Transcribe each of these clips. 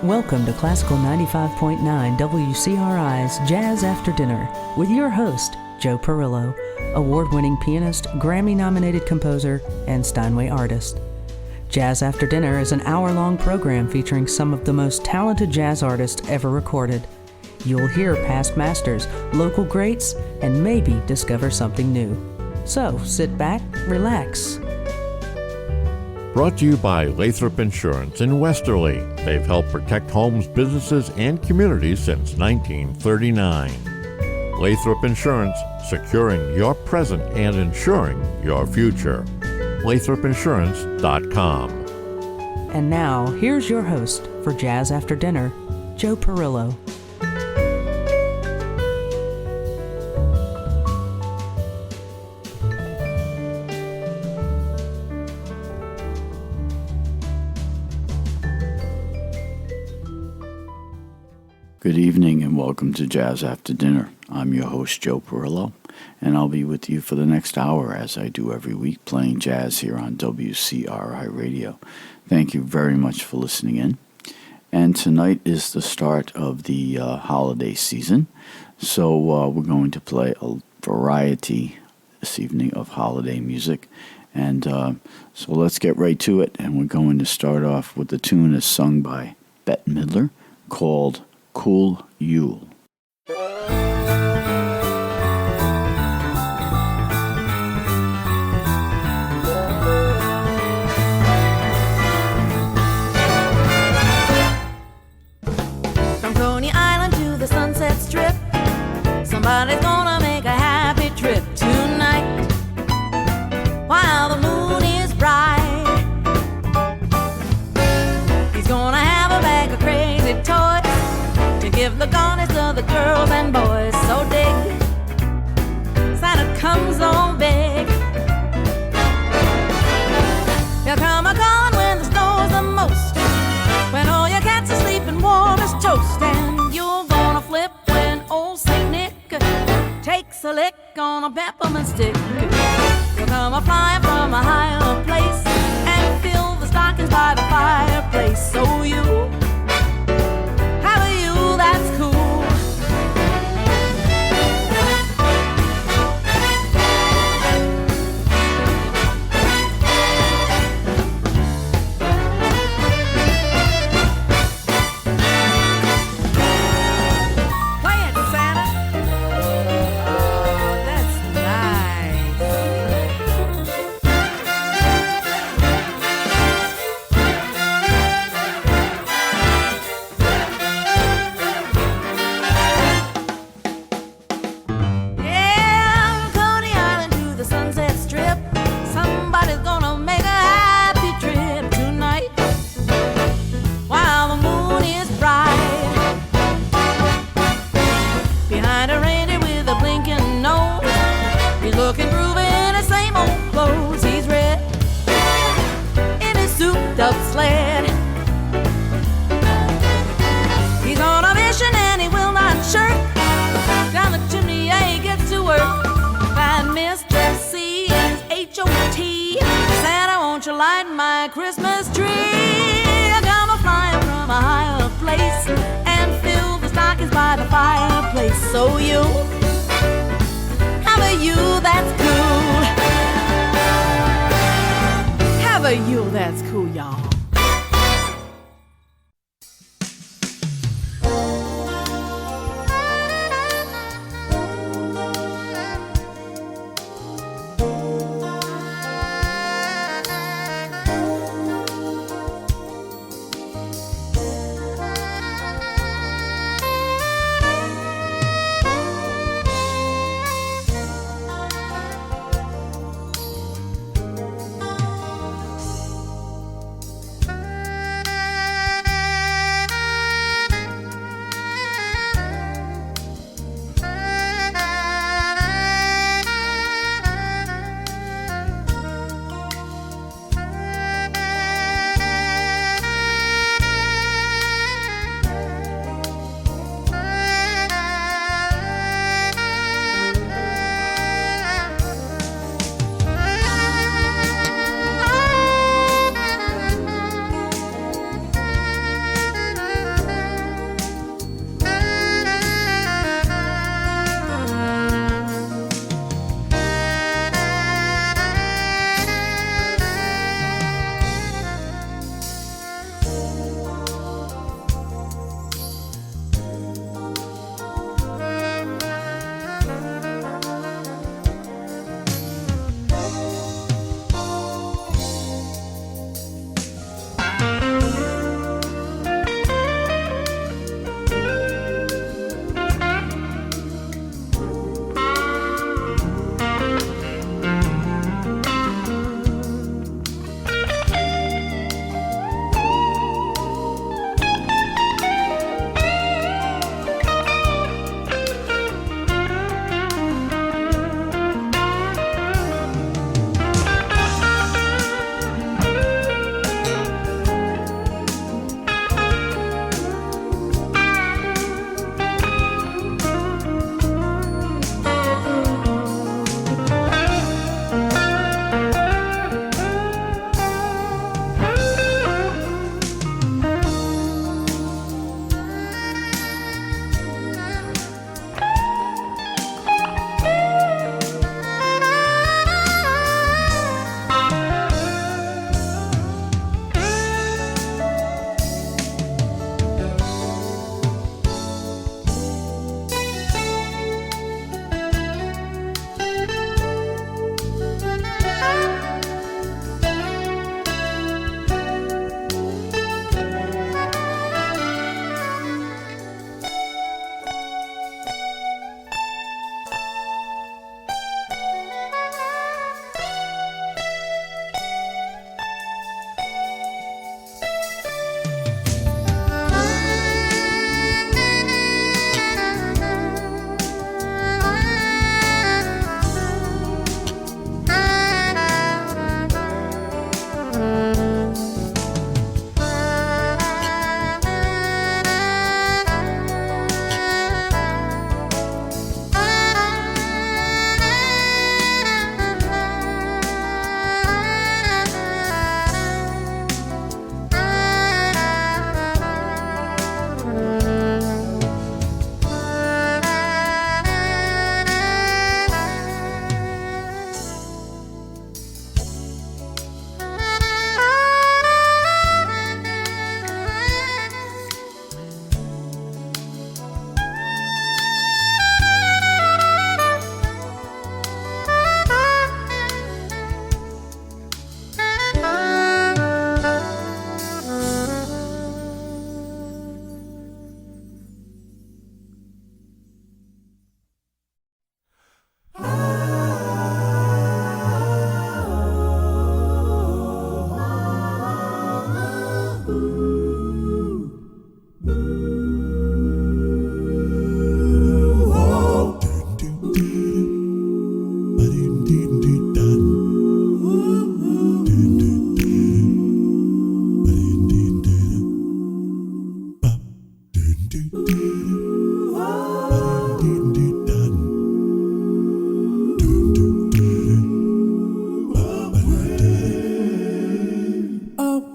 Welcome to Classical 95.9 WCRI's Jazz After Dinner with your host, Joe Perillo, award-winning pianist, Grammy-nominated composer, and Steinway artist. Jazz After Dinner is an hour-long program featuring some of the most talented jazz artists ever recorded. You'll hear past masters, local greats, and maybe discover something new. So, sit back, relax. Brought to you by Lathrop Insurance in Westerly. They've helped protect homes, businesses, and communities since 1939. Lathrop Insurance, securing your present and insuring your future. LathropInsurance.com. And now, here's your host for Jazz After Dinner, Joe Perillo. Good evening and welcome to Jazz After Dinner. I'm your host, Joe Perillo, and I'll be with you for the next hour as I do every week, playing jazz here on WCRI Radio. Thank you very much for listening in. And tonight is the start of the holiday season, so we're going to play a variety this evening of holiday music. And so let's get right to it, and we're going to start off with the tune that's sung by Bette Midler called Cool Yule. From Coney Island to the Sunset Strip, somebody's gonna make a happy trip tonight while the moon is bright. He's gonna have a bag of crazy toys to give the garnets to the girls and boys. So dig, Santa comes on big. He'll come a-calling when the snow's the most, when all your cats are sleeping warm as toast. And you're gonna flip when old Saint Nick takes a lick on a peppermint stick. He'll come a-flying from a higher place and fill the stockings by the fireplace. So you that's cool. Play it, Santa. Oh, that's nice. Looking groovy in his same old clothes. He's red in his souped-up sled. He's on a mission and he will not shirk. Down the chimney, yeah, he gets to work. Find Mr. C and his H-O-T. Santa, won't you light my Christmas tree? I come a-flying from a higher place and fill the stockings by the fireplace. So you have a Yule that's cool. Have a Yule that's cool, y'all.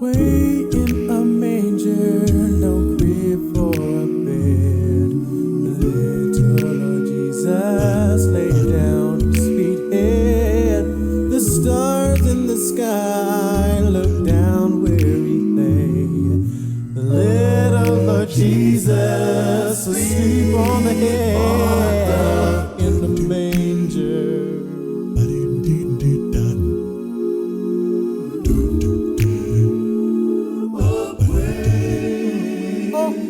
away in a manger, no crib for a bed. Little Lord Jesus laid down his sweet head. The stars in the sky looked down where he lay. Little Lord Jesus asleep on the head in the manger.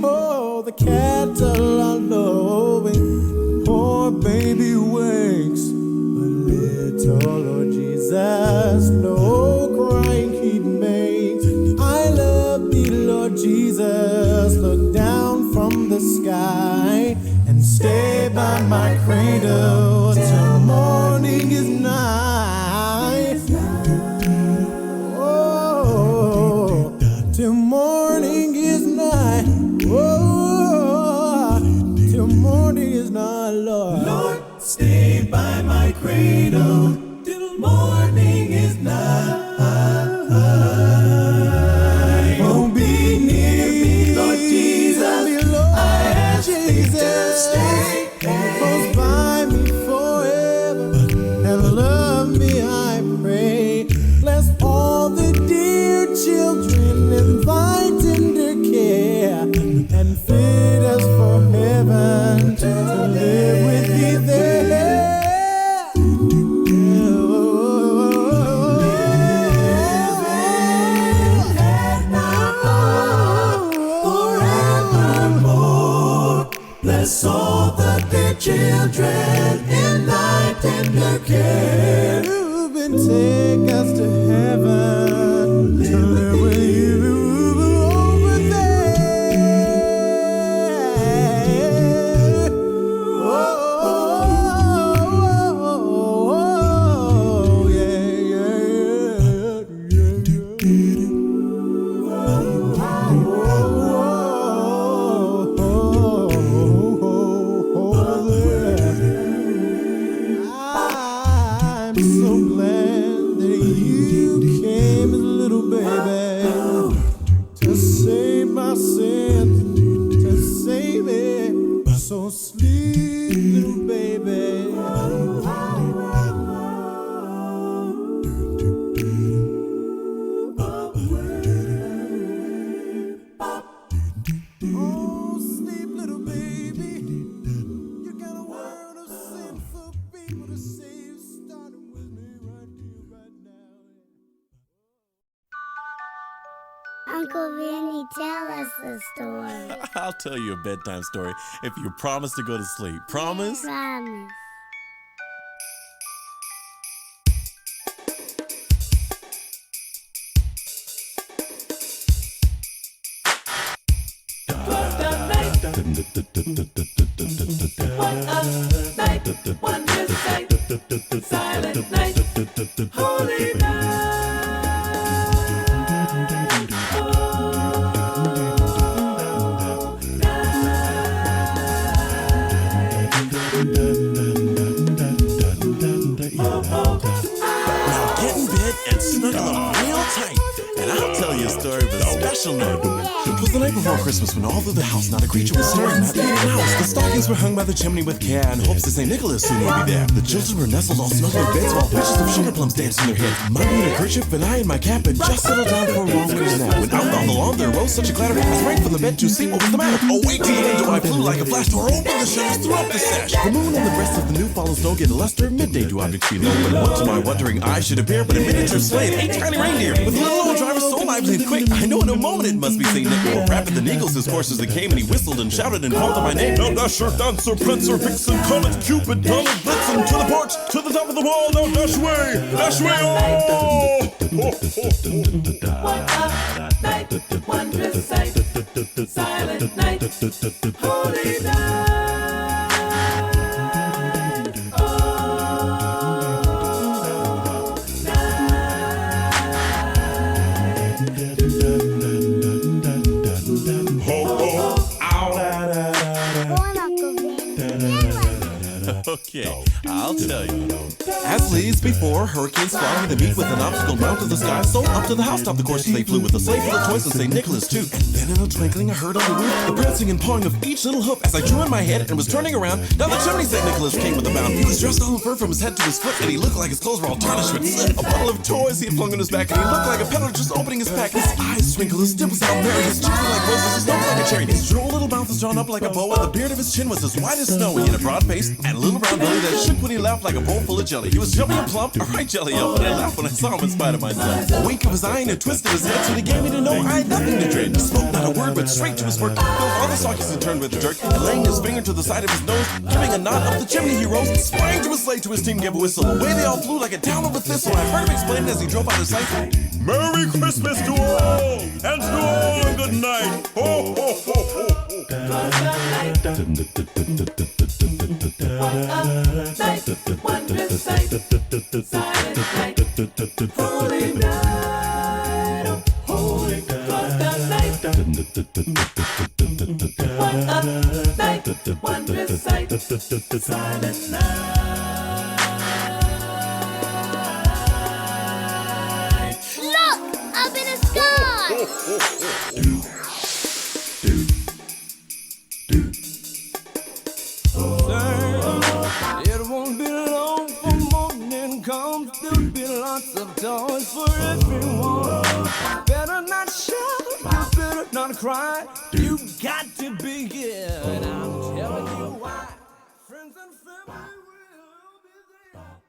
Oh, the cattle are lowing, poor baby wakes. But little Lord Jesus, no crying he makes. I love thee, Lord Jesus, look down from the sky and stay by my cradle till morning is nigh. Oh, till morning is nigh. Oh, till morning is nigh, Lord. Lord, stay by my cradle till morning is nigh. Oh, be near me, Lord Jesus. I ask thee to stay close by me forever and love me, I pray. Bless all the dear children in thy tender care and fit us for heaven to live with thee there. Bless all the dear children in thy tender care. You've been take us to heaven to live with you over there. Oh, yeah, I'm so glad that you came as a little baby to save my sins, to save me. So sleep, little baby. Oh, sleep, little baby. You got a world of sin for people to save, starting with me right here, right now. Uncle Vinny, tell us the story. I'll tell you a bedtime story if you promise to go to sleep. Promise? Promise. Silent night, holy Now get in bed and snuggle up real tight, and I'll tell you a story of a special night. It was the night before Christmas when all through the house not a creature was stirring. That late house, the stockings were hung by the chimney with care in hopes that St. Nicholas soon would be there. The children were nestled all snug in their beds while pictures of sugar plums danced in their heads. Mommy in a kerchief and I in my cap had just settled down for a long nap. When out on the lawn there rose such a clatter, I sprang from the bed to see what was the matter. Awake to the window I flew like a flash, tore open the shutters, threw up the sash. The moon on the breast of the new fallen snow gave a luster. Midday do objects be low, when what to my wondering eye should appear but a miniature sleigh, 8 tiny reindeer with a little old driver so lively and quick. I know in a moment it must be St. Nick. Well, rapid the Eagles his coursers that came and he whistled and shouted and called on my name. Now Dasher, Dancer, Prancer, Vixen, Comet, Cupid, Donald, Blitzen, to the porch, to the top of the wall. Now dash away, oh! What a night, wondrous sight, silent night, holy night, oh, Okay, I'll tell you. As leads before, hurricanes flying the meat with an obstacle round to the sky. So up to the housetop, the courses they flew with a sleigh full of toys and St. Nicholas too. And then in a twinkling, I heard on the roof the prancing and pawing of each little hoof. As I drew in my head and was turning around, down the chimney St. Nicholas came with a bound. He was dressed all in fur from his head to his foot, and he looked like his clothes were all tarnished with soot. A bundle of toys he had flung on his back, and he looked like a peddler just opening his pack. His eyes twinkled, his dimples out merry, his cheeks were like roses, his nose like a cherry. His droll little mouth was drawn up like a bow, and the beard of his chin was as white as snow. He had a broad face and a little round belly that shook when he laughed like a bowl full of jelly. He was chubby and plump, a right jelly elf, and I laughed when I saw him in spite of myself. A wink of his eye and a twist of his head, so he gave me to know I had nothing to dread. He spoke not a word, but straight to his work. Filled all the sockets and turned with a jerk, and laying his finger to the side of his nose, giving a nod up the chimney he rose, sprang to his sleigh, to his team gave a whistle. Away they all flew like a down of a thistle. I heard him explain it as he drove out of sight. Merry Christmas to all, and to all a good night. Ho, ho, ho, ho, ho. Wondrous sight, holy night, holy night. What a night, wondrous sight, silent night. Look! Up in the sky! It won't be long for morning comes. There'll be lots of toys for everyone. Better not shout, you better not cry. You got to be here, and I'm telling you why. Friends and family will be there.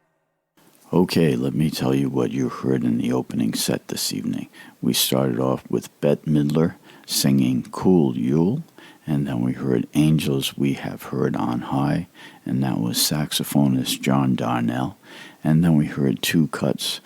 Okay, let me tell you what you heard in the opening set this evening. We started off with Bette Midler singing Cool Yule, and then we heard Angels We Have Heard on High, and that was saxophonist John Darnell. And then we heard two cuts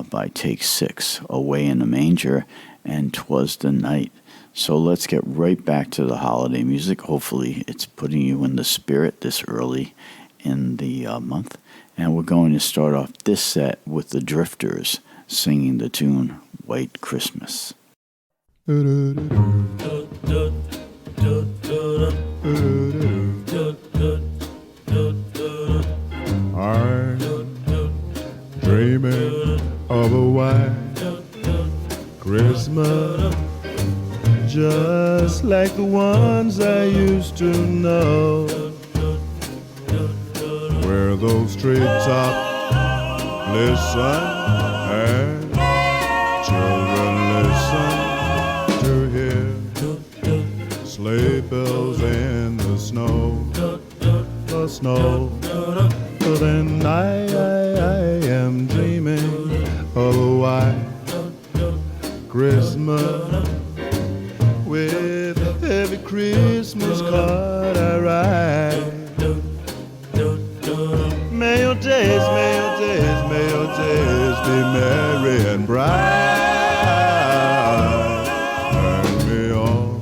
by Take Six, Away in a Manger and 'Twas the Night. So let's get right back to the holiday music. Hopefully it's putting you in the spirit this early in the month. And we're going to start off this set with the Drifters singing the tune White Christmas. I'm dreaming of a white Christmas, just like the ones I used to know, where those treetops listen and children listen to hear sleigh bells in the snow, the snow. Then I am dreaming of a white Christmas, with every Christmas card I write. May your days, may your days, may your days be merry and bright, and may all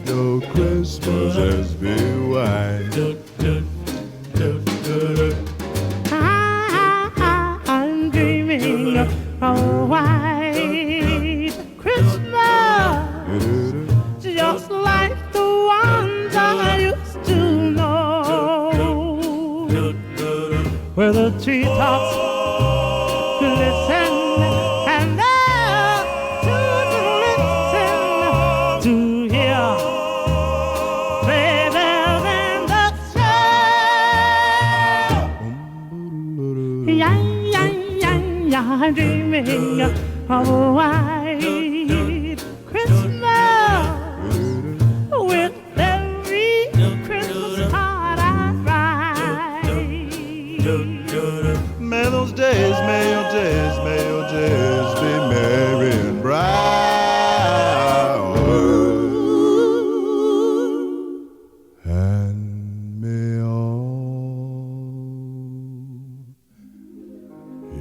your Christmases be white. I'm dreaming of a white Christmas, just like the ones I used to know, where the treetops glisten and the children listen to hear sleigh bells in the snow. Yeah, yeah, yeah, yeah, I'm dreaming of a white Christmas, with every Christmas card I write. May those days, may your days, may your days be merry and bright, and may all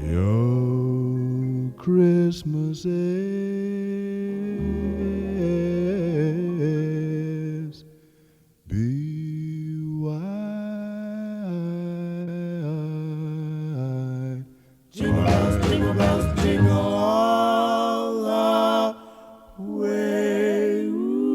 your Christmases be white. Jingle bells, jingle all the way. Ooh.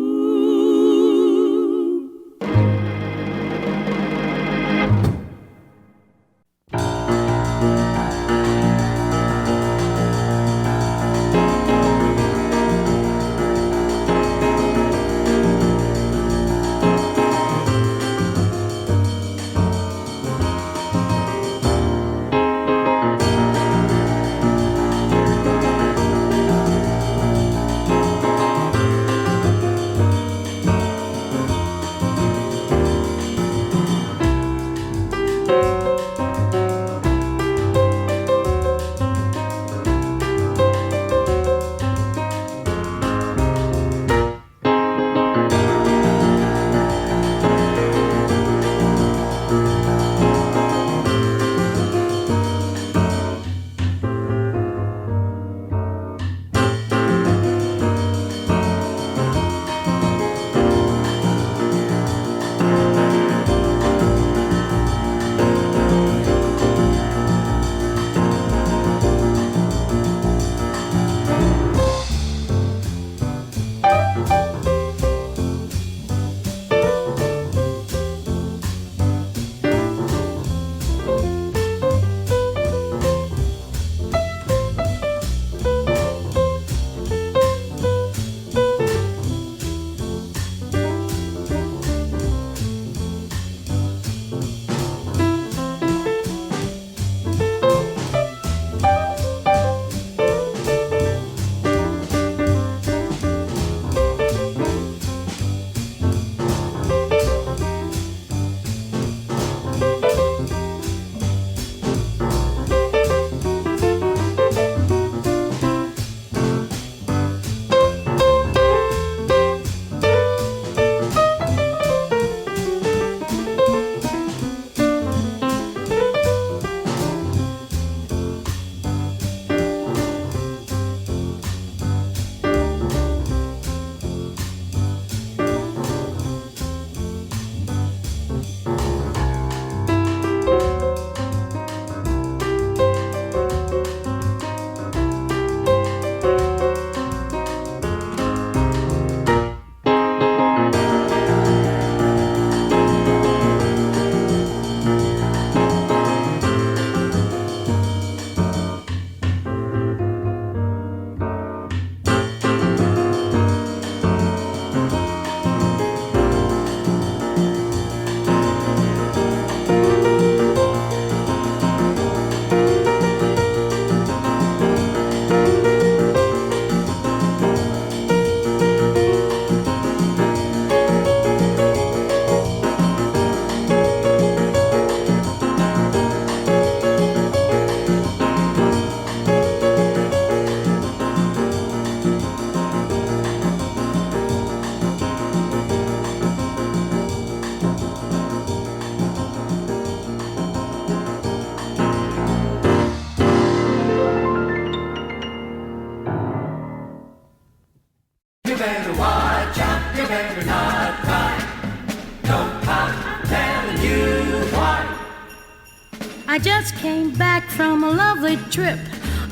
I just came back from a lovely trip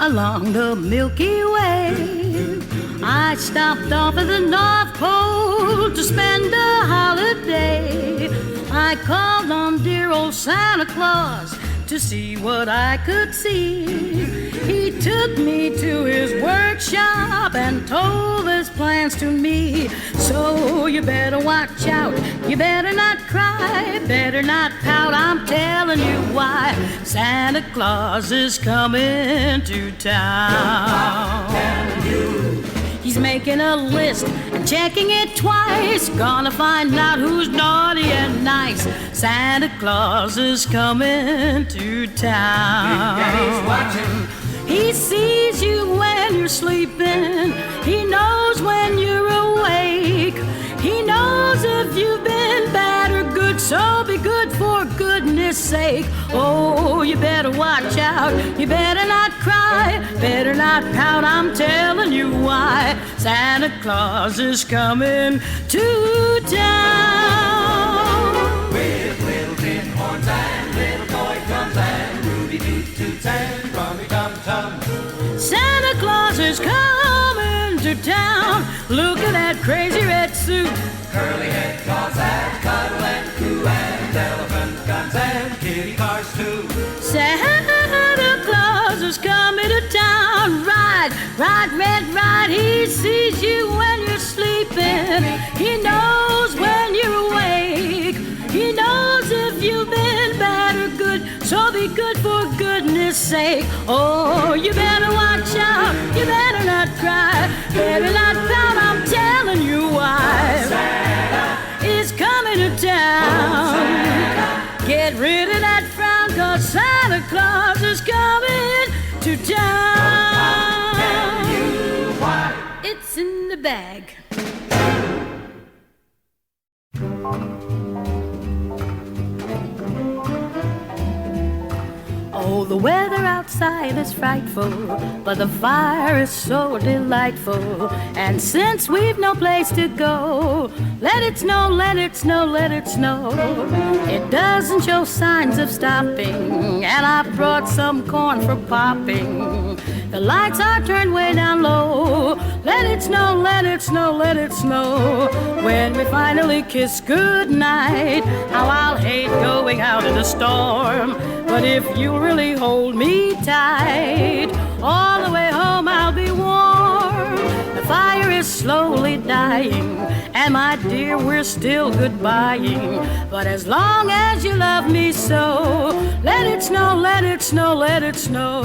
along the Milky Way. I stopped off at the North Pole to spend a holiday. I called on dear old Santa Claus to see what I could see. He took me to his workshop and told his plans to me. So you better watch out, you better not cry, better not pout, I'm telling you why. Santa Claus is coming to town. He's making a list and checking it twice, gonna find out who's naughty and nice. Santa Claus is coming to town. He's watching. He sees you when you're sleeping. He knows when you're awake. He knows if you've been bad or good, so be good for goodness sake. Oh, you better watch out. You better not cry, better not pout, I'm telling you why. Santa Claus is coming to town. With little tin horns and little toy drums and Ruby toot toots and rummy tum tum. Santa Claus is coming to town. Look at that crazy red suit. Curly head claws and cuddle and coo and elephant guns and kitty cars too. Santa Claus is coming to town. Ride, ride, red, ride. He sees you when you're sleeping. He knows when you're awake. He knows if you've been bad or good, so be good for goodness sake. Oh, you better watch out. You better not cry. Better not pout. I'm telling you why. Santa is coming to town. Get rid of that frown, 'cause Santa Claus is coming to town. It's in the bag. Oh, the weather outside is frightful, but the fire is so delightful. And since we've no place to go, let it snow, let it snow, let it snow. It doesn't show signs of stopping, and I brought some corn for popping. The lights are turned way down low. Let it snow, let it snow, let it snow. When we finally kiss goodnight, how I'll hate going out in a storm. But if you really hold me tight, all the way home I'll be warm. The fire is slowly dying, and my dear, we're still goodbying. But as long as you love me so, let it snow, let it snow, let it snow.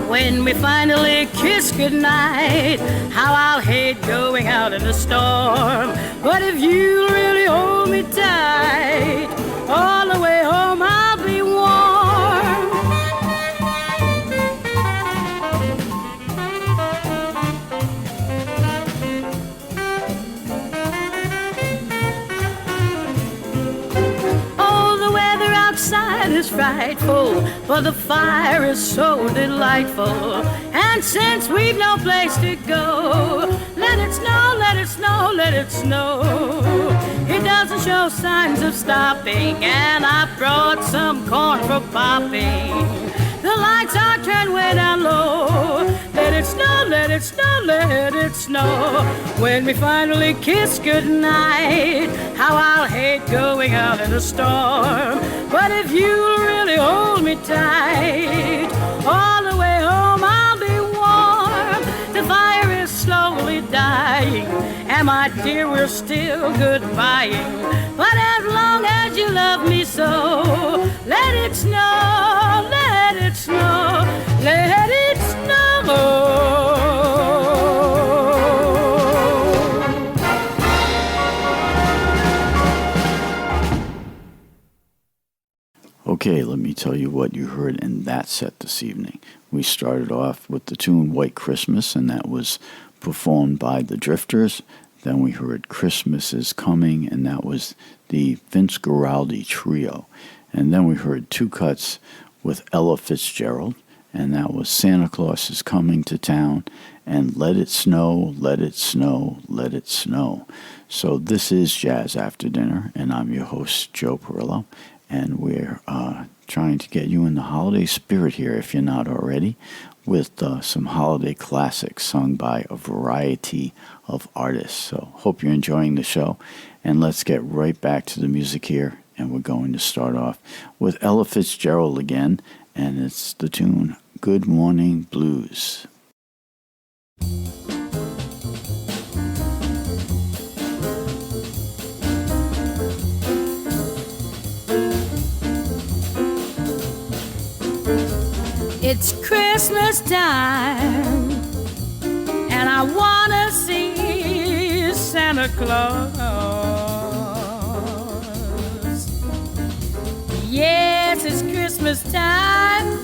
When we finally kiss goodnight, how I'll hate going out in the storm. But if you really hold me tight, all the way home I'll be warm. Oh, the weather outside is frightful, but the fire is so delightful. And since we've no place to go, let it snow, let it snow, let it snow. It doesn't show signs of stopping, and I brought some corn for popping. The lights are turned way down low. Let it snow, let it snow, let it snow. When we finally kiss goodnight, how I'll hate going out in a storm. But if you'll really hold me tight, all the way home I'll be warm. The fire is slowly dying, and my dear, we're still goodbying. But as long as you love me so, let it snow, let it snow, let it snow. Okay, let me tell you what you heard in that set this evening. We started off with the tune White Christmas, and that was performed by the Drifters. Then we heard Christmas is Coming, and that was the Vince Guaraldi Trio. And then we heard two cuts with Ella Fitzgerald, and that was Santa Claus is Coming to Town and Let It Snow, Let It Snow, Let It Snow. So this is Jazz After Dinner, and I'm your host, Joe Perillo, and we're trying to get you in the holiday spirit here, if you're not already, with some holiday classics sung by a variety of artists. So hope you're enjoying the show, and let's get right back to the music here, and we're going to start off with Ella Fitzgerald again, and it's the tune Good Morning Blues. It's Christmas time, and I wanna see Santa Claus. Yes, it's Christmas time,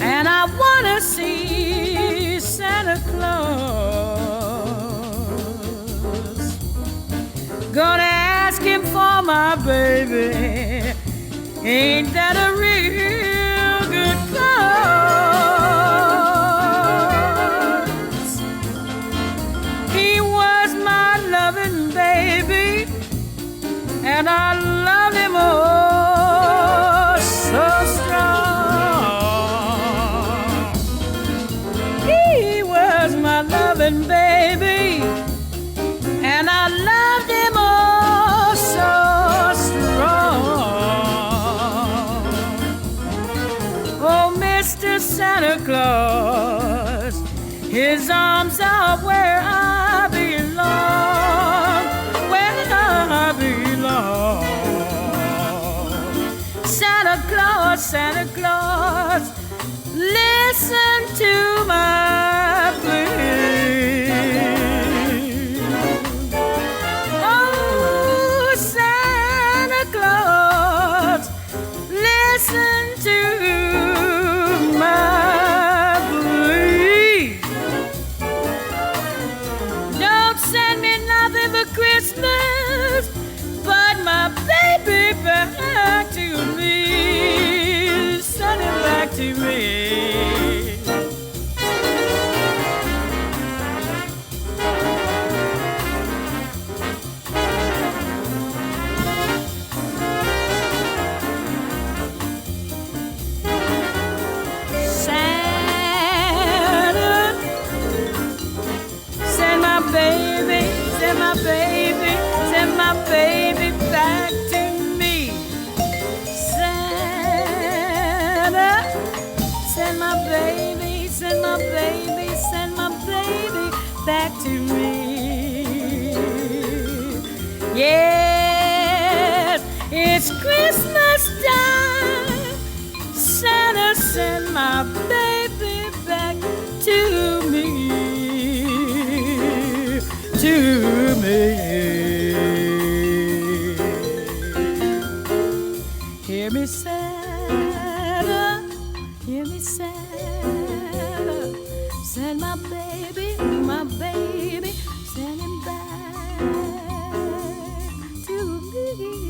and I wanna see Santa Claus. Gonna ask him for my baby. Ain't that a real good cause? He was my loving baby, and I loved him oh so strong. He was my loving baby, and I loved him oh so strong. Oh, Mr. Santa Claus, his arms are where I belong, where I belong. Santa Claus, Santa Claus, listen to my plea. Oh, Santa Claus, listen to my plea. Don't send me nothing for Christmas but my baby back to me. Send him back to me. Send my baby back to me. Santa, send my baby, send my baby, send my baby back to me. Yes, it's Christmas time. Santa, send my baby back to me. To me. Hear me, Santa, hear me, Santa. Send my baby, send him back to me.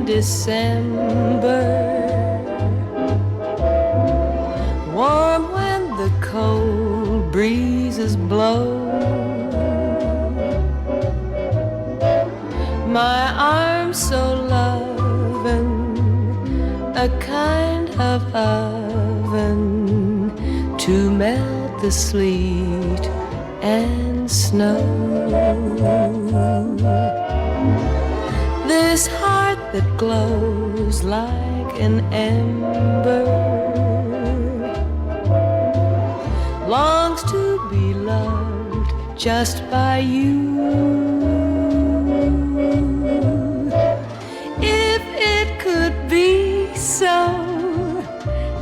December, warm when the cold breezes blow. My arms so loving, a kind of oven to melt the sleet and snow. This heart that glows like an ember longs to be loved just by you. If it could be so,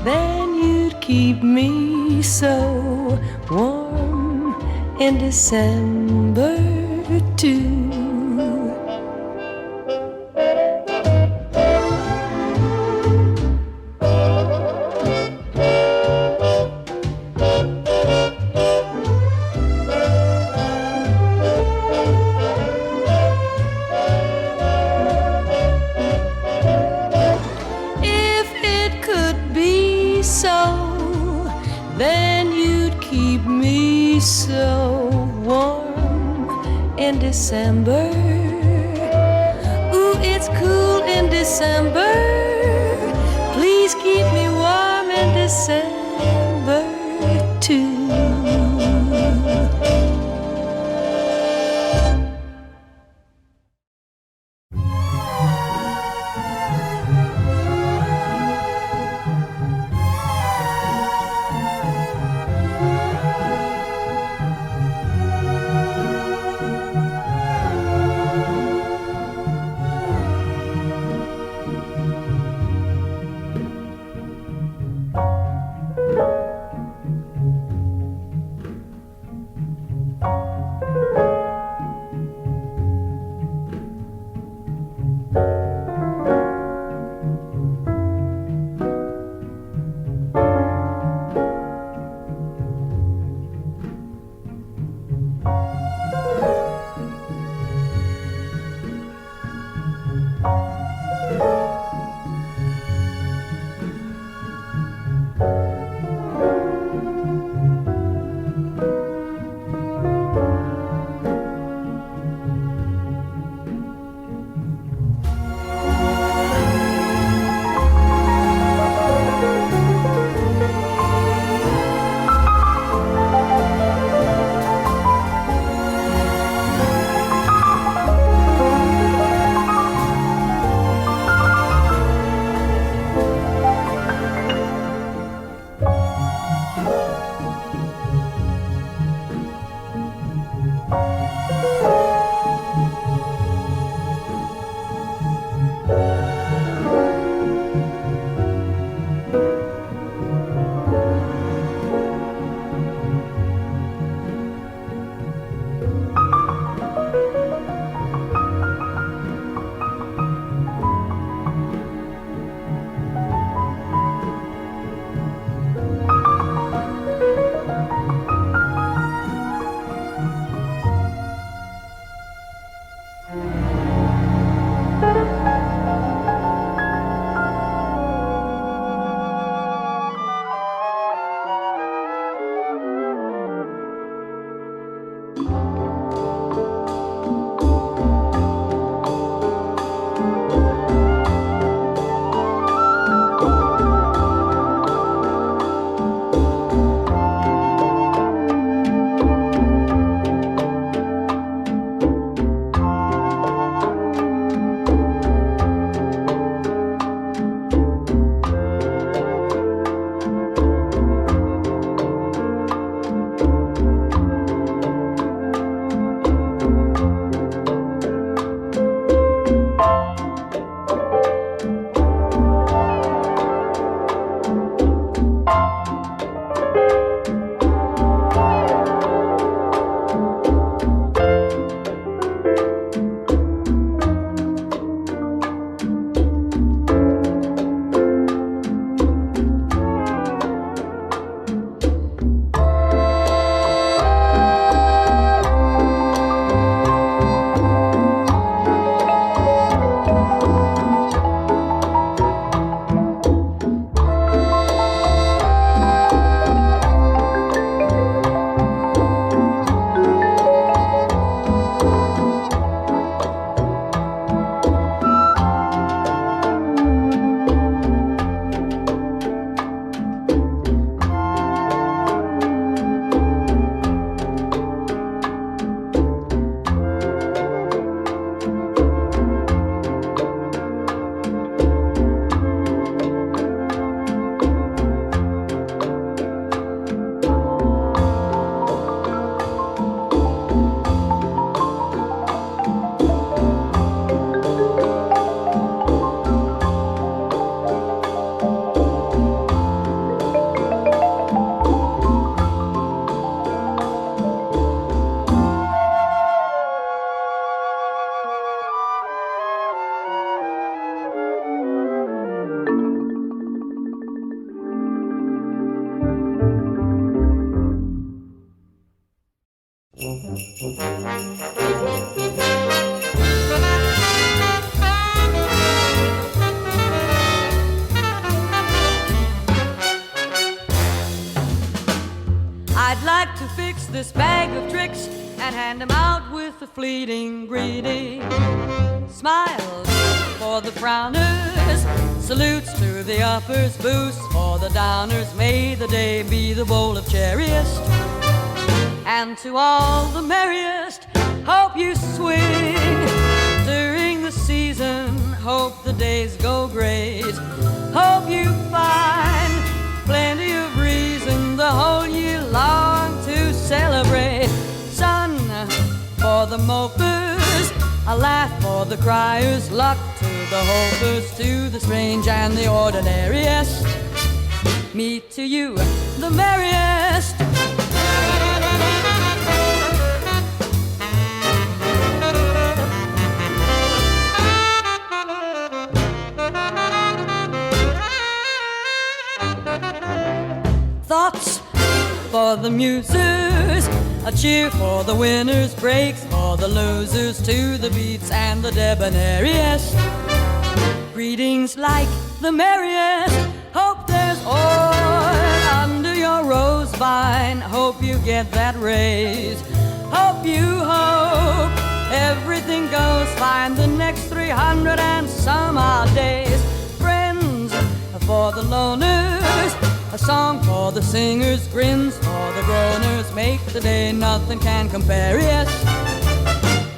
then you'd keep me be so warm in December too. December. Ooh, it's cool in December. Please keep me warm in December too. I'd like to fix this bag of tricks and hand them out with a fleeting greeting. Smiles for the frowners, salutes to the uppers, boosts for the downers. May the day be the bowl of cherriest, and to all the merriest, hope you swing during the season. Hope the days go great. Hope you find plenty of reason the whole year long to celebrate. Sun for the mopers, a laugh for the criers, luck to the hopers, to the strange and the ordinariest. Me to you, the merriest. Thoughts for the musers, a cheer for the winners, breaks for the losers, to the beats and the debonairiest. Greetings like the merriest. Hope there's oil under your rose vine. Hope you get that raise. Hope everything goes fine the next 300 and some odd days. Friends for the loners, a song for the singers, grins for the groaners. Make the day nothing can compare, yes.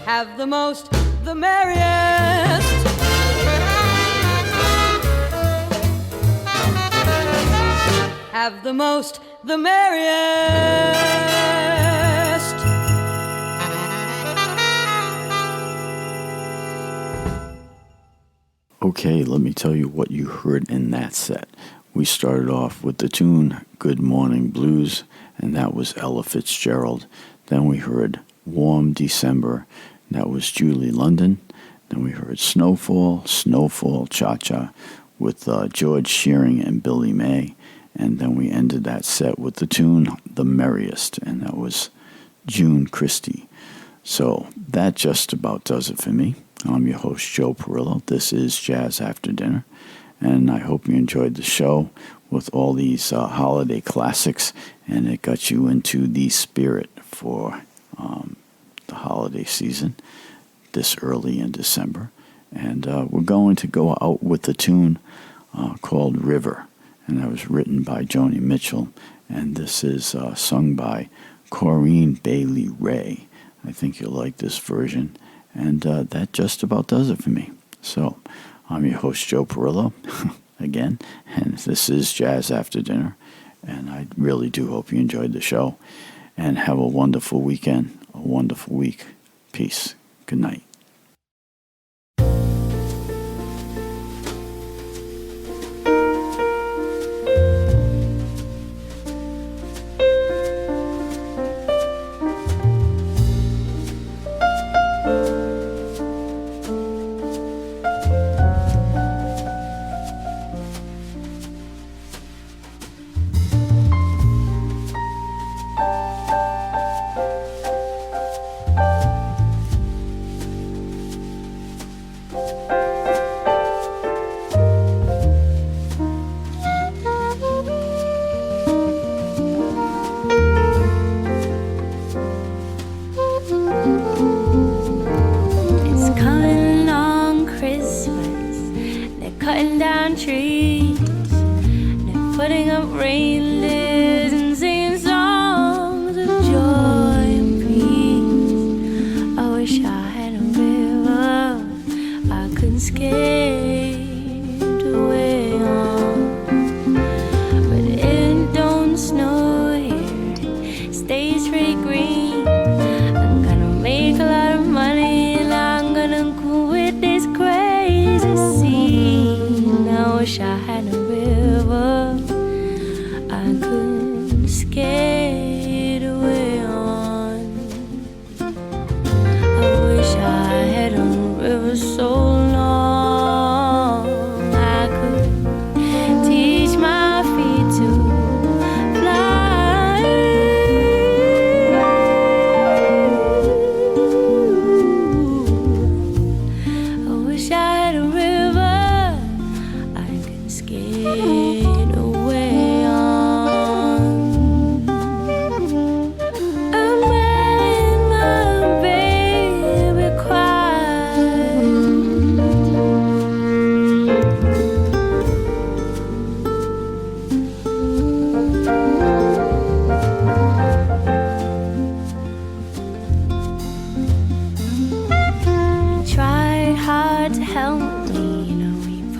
Have the most, the merriest. Have the most, the merriest. Okay, let me tell you what you heard in that set. We started off with the tune Good Morning Blues, and that was Ella Fitzgerald. Then we heard Warm December, and that was Julie London. Then we heard Snowfall, Snowfall Cha-Cha with George Shearing and Billy May. And then we ended that set with the tune The Merriest, and that was June Christie. So that just about does it for me. I'm your host, Joe Perillo. This is Jazz After Dinner. And I hope you enjoyed the show with all these holiday classics, and it got you into the spirit for the holiday season this early in December. And we're going to go out with the tune called River, and that was written by Joni Mitchell, and this is sung by Corinne Bailey Ray. I think you'll like this version, and that just about does it for me. So I'm your host, Joe Perillo, again, and this is Jazz After Dinner, and I really do hope you enjoyed the show, and have a wonderful weekend, a wonderful week. Peace. Good night.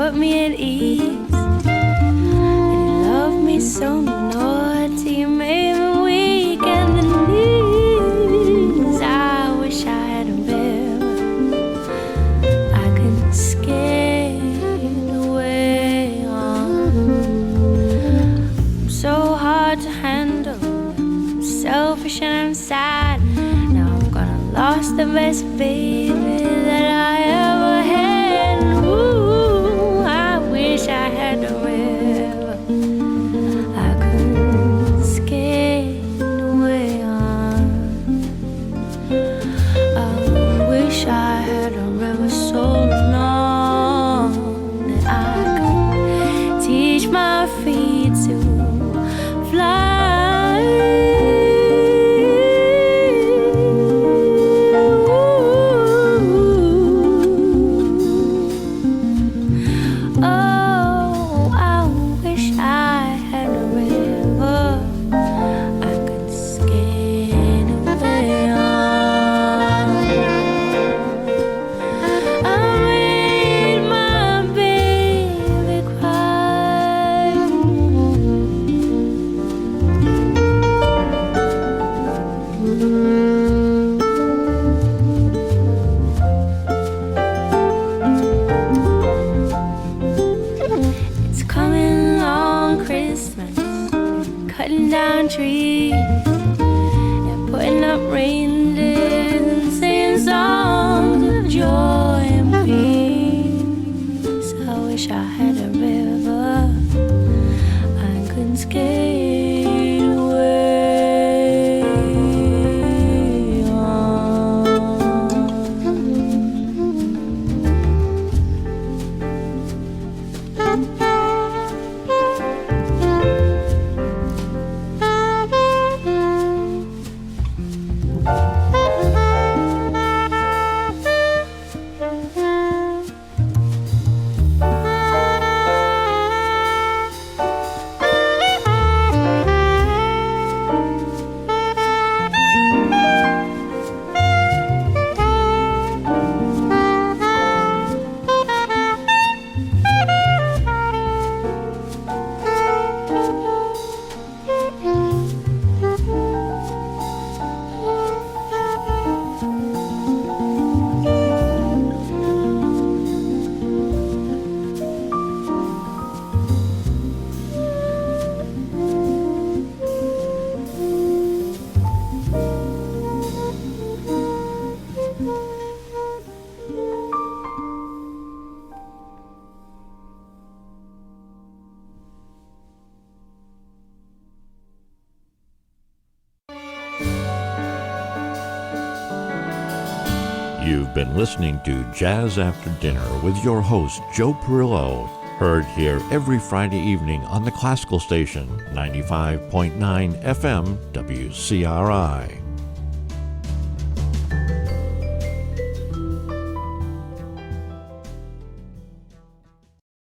put me at ease. And you loved me so naughty, you made me weak and the knees. I wish I had a river I could skate away on. I'm so hard to handle, I'm selfish and I'm sad. Now I'm gonna lost the best baby that I ever had. Ooh, I wish I had a river I could skate away on. I wish I had a river so long that I could teach my feet to fly. Cutting down trees and putting up reindeers and singing songs of joy and peace. I wish I had a river I could skate away on. You've been listening to Jazz After Dinner with your host, Joe Perillo, heard here every Friday evening on the classical station, 95.9 FM WCRI.